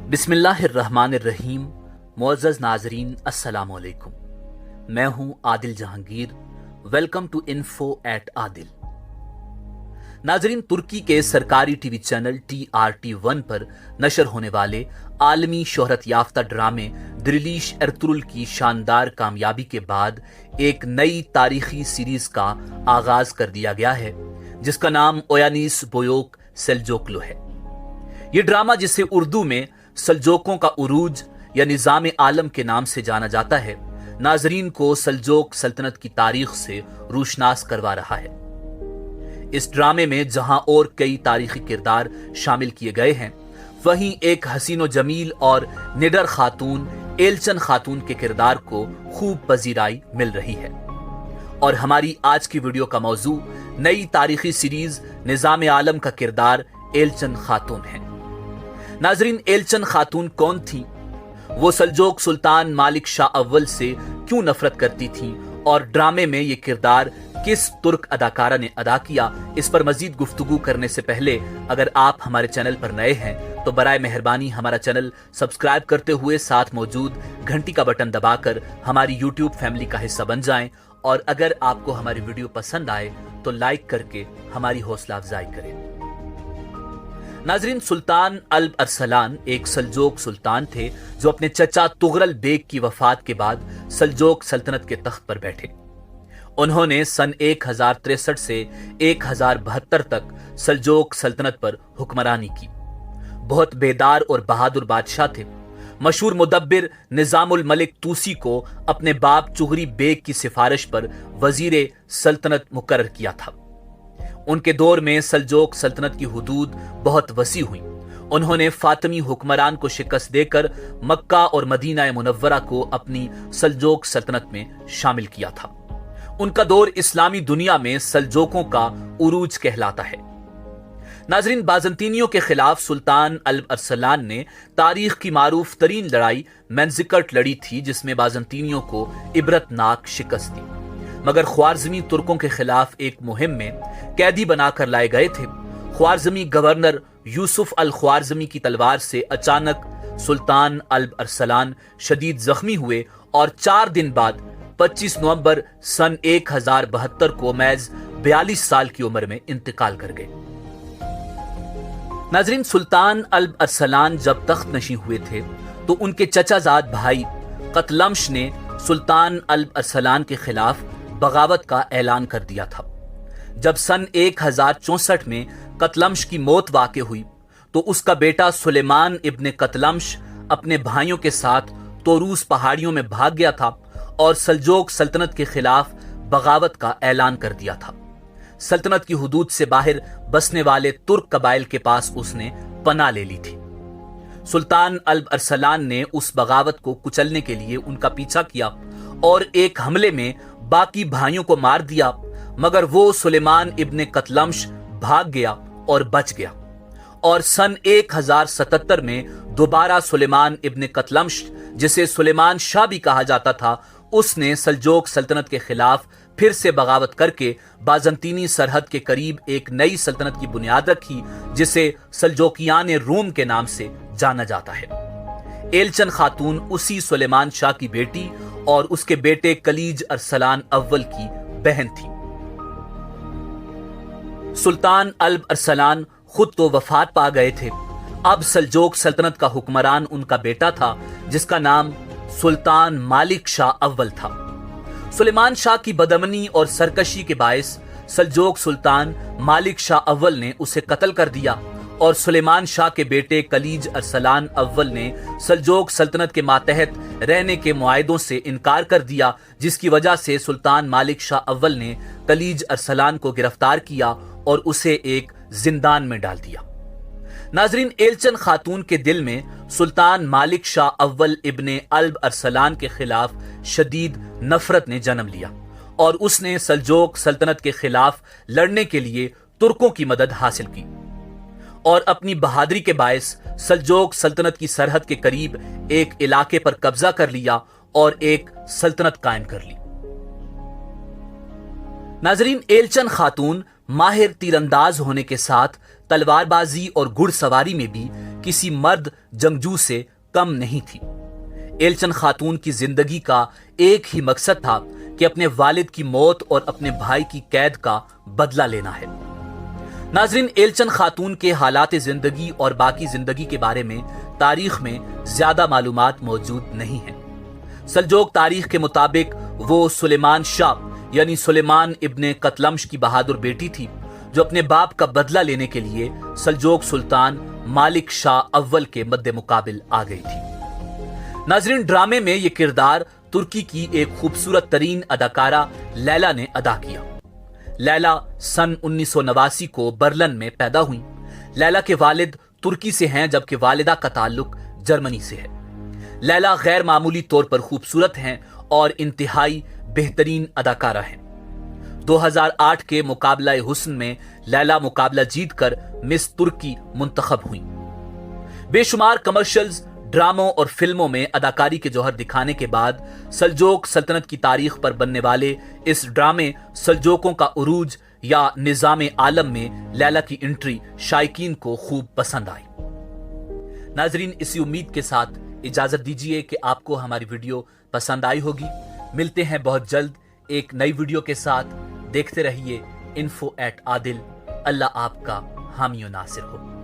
बिस्मिल्लाहिर्रहमानिर्रहीम। मुअज़्ज़ज़ नाज़रीन, अस्सलाम वालेकुम। मैं हूं Adil Jahangir. Welcome to info at Adil. नाज़रीन, तुर्की के सरकारी टीवी चैनल TRT1 पर नशर होने वाले आलमी शोहरत याफ्ता ड्रामे दिरिलिश एर्तुगरुल की शानदार कामयाबी के बाद एक नई तारीखी सीरीज का आगाज कर दिया गया है, जिसका नाम ओयानिस बोयोक सेल्जोकलू है। यह ड्रामा, जिसे उर्दू में सल्जोकों का उरूज या निजाम आलम के नाम से जाना जाता है, नाजरीन को सल्जोक सल्तनत की तारीख से रूशनास करवा रहा है। इस ड्रामे में जहां और कई तारीखी किरदार शामिल किए गए हैं, वहीं एक हसीनो जमील और निडर खातून एलचन खातून के किरदार को खूब पजीराई मिल रही है। और हमारी आज की वीडियो का मौजू नई तारीखी सीरीज निजाम आलम का किरदार एलचन खातून है। नाजरीन, एलचन खातून कौन थी? वो सल्जोक सुल्तान मालिक शाह अव्वल से क्यों नफरत करती थी और ड्रामे में ये किरदार किस तुर्क अदाकारा ने अदा किया? इस पर मजीद गुफ्तगू करने से पहले अगर आप हमारे चैनल पर नए हैं तो बराए मेहरबानी हमारा चैनल सब्सक्राइब करते हुए साथ मौजूद घंटी का बटन दबाकर हमारी यूट्यूब फैमिली का हिस्सा बन जाएं। और अगर आपको हमारी वीडियो पसंद आए तो लाइक करके हमारी हौसला अफजाई करें। नाजरीन, सुल्तान अल्ब अरसलान एक सल्जोक सुल्तान थे जो अपने चचा तुगरल बेग की वफात के बाद सल्जोक सल्तनत के तख्त पर बैठे। उन्होंने सन 1063 से 1072 तक सल्जोक सल्तनत पर हुक्मरानी की। बहुत बेदार और बहादुर बादशाह थे। मशहूर मुदब्बिर निजामुल मलिक तूसी को अपने बाप चुगरी बेग की सिफारिश पर वजीर सल्तनत मुकर्रर किया था। उनके दौर में सल्जोक सल्तनत की हुदूद बहुत वसी हुई। उन्होंने फातिमी हुक्मरान को शिकस्त देकर मक्का और मदीना मुनव्वरा को अपनी सल्जोक सल्तनत में शामिल किया था। उनका दौर इस्लामी दुनिया में सल्जोकों का उरूज कहलाता है। नाजरीन, बाज़ंतीनियों के खिलाफ सुल्तान अल्ब अरसलान ने तारीख की मारूफ तरीन लड़ाई मैंजिकट लड़ी थी, जिसमें बाज़ंतीनियों को इबरतनाक शिकस्त दी। मगर ख्वारज़मी तुर्कों के खिलाफ एक मुहिम में कैदी बनाकर लाए गए थे। ख्वारज़मी गवर्नर यूसुफ अल ख्वारज़मी की तलवार से अचानक सुल्तान अल्ब अरसलान शदीद जख्मी हुए और 4 दिन बाद 25 नवंबर सन 1072 को महज 42 साल की उम्र में इंतकाल कर गए। नाजरीन, सुल्तान अल्ब अरसलान जब तख्त नशी हुए थे तो उनके चचाजाद भाई कतलमश ने सुल्तान अल्ब अरसलान के खिलाफ बगावत का ऐलान कर दिया था। जब सन 1064 में कतलमश की मौत वाक़े हुई तो उसका बेटा सुलेमान इब्ने कतलमश अपने भाइयों के साथ तोरूस पहाड़ियों में भाग गया था और सल्जोक सल्तनत के खिलाफ बगावत का ऐलान कर दिया था। सल्तनत की हुदूद से बाहर बसने वाले तुर्क कबाइल के पास उसने पनाह ले ली थी। सुल्तान अल्ब अरसलान ने उस बगावत को कुचलने के लिए उनका पीछा किया और एक हमले में बाकी भाइयों को मार दिया, मगर वो सुलेमान इब्ने कतलमश भाग गया और बच गया। और सन 1077 में दोबारा सुलेमान इब्ने कतलमश, जिसे सुलेमान शाह भी कहा जाता था, उसने सल्जोक सल्तनत के खिलाफ फिर से बगावत करके बाज़ंतीनी सरहद के करीब एक नई सल्तनत की बुनियाद रखी, जिसे सल्जोकियान रूम के नाम से जाना जाता है। एलचन खातून उसी सुलेमान शाह की बेटी और उसके बेटे कलीज अरसलान अव्वल की बहन थी। सुल्तान अल्ब अरसलान खुद तो वफात पा गए थे। अब सल्जोक सल्तनत का हुक्मरान उनका बेटा था, जिसका नाम सुल्तान मालिक शाह अव्वल था। सुलेमान शाह की बदअमनी और सरकशी के बायस सल्जोक सुल्तान मालिक शाह अव्वल ने उसे कत्ल कर दिया और सुलेमान शाह के बेटे कलीज अरसलान अव्वल ने सल्जोक सल्तनत के मातहत रहने के मुआहदों से इनकार कर दिया, जिसकी वजह से सुल्तान मालिक शाह अव्वल ने कलीज अरसलान को गिरफ्तार किया और उसे एक जिंदान में डाल दिया। नाजरीन, एलचन खातून के दिल में सुल्तान मालिक शाह अव्वल इब्ने अल्ब अरसलान के खिलाफ शदीद नफरत ने जन्म लिया और उसने सल्जोक सल्तनत के खिलाफ लड़ने के लिए तुर्कों की मदद हासिल की और अपनी बहादुरी के बायस सल्जोक सल्तनत की सरहद के करीब एक इलाके पर कब्जा कर लिया और एक सल्तनत कायम कर ली। नाजरीन, एलचन खातून माहिर तीरंदाज होने के साथ तलवारबाजी और घुड़सवारी में भी किसी मर्द जंगजू से कम नहीं थी। एलचंद खातून की जिंदगी का एक ही मकसद था कि अपने वालिद की मौत और अपने भाई की कैद का बदला लेना है। नाजरीन, एलचंद खातून के हालात जिंदगी और बाकी जिंदगी के बारे में तारीख में ज्यादा मालूमात मौजूद नहीं है। सल्जोक तारीख के मुताबिक वो सुलेमान शाह यानी सुलेमान इब्ने कतलमश की बहादुर बेटी थी, जो अपने बाप का बदला लेने के लिए सल्जोक सुल्तान मालिक शाह अव्वल के मद्दे मुकाबिल आ गई थी। नाजरीन, ड्रामे में यह किरदार तुर्की की एक खूबसूरत तरीन अदाकारा लैला ने अदा किया। लैला सन 1989 को बर्लिन में पैदा हुई। लैला के वालिद तुर्की से हैं, जबकि वालिदा का ताल्लुक जर्मनी से है। लैला गैर मामूली तौर पर खूबसूरत हैं और इंतहाई बेहतरीन अदाकारा हैं। 2008 के मुकाबला हुस्न में लैला मुकाबला जीतकर मिस तुर्की मुंतखब हुई। बेशुमार कमर्शियल्स, ड्रामों और फिल्मों में अदाकारी के जौहर दिखाने के बाद सल्जोक सल्तनत की तारीख पर बनने वाले इस ड्रामे सल्जोकों का उरूज या निजाम आलम में लैला की एंट्री शायकीन को खूब पसंद आई। नाजरीन, इसी उम्मीद के साथ इजाजत दीजिए कि आपको हमारी वीडियो पसंद आई होगी। मिलते हैं बहुत जल्द एक नई वीडियो के साथ। देखते रहिए info@adil। अल्लाह आपका हामी और नासिर हो।